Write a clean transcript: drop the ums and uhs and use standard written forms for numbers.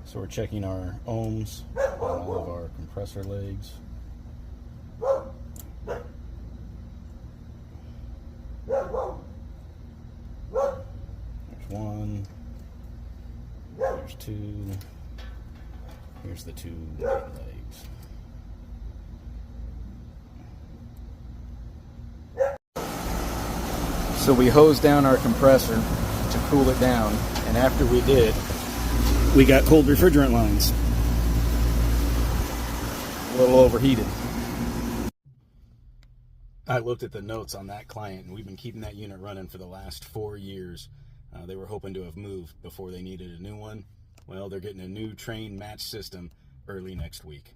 So we're checking our ohms on all of our compressor legs. There's one, there's two, here's the two legs. So we hosed down our compressor to cool it down, and after we did, we got cold refrigerant lines. A little overheated. I looked at the notes on that client, and we've been keeping that unit running for the last 4 years. They were hoping to have moved before they needed a new one. Well, they're getting a new train match system early next week.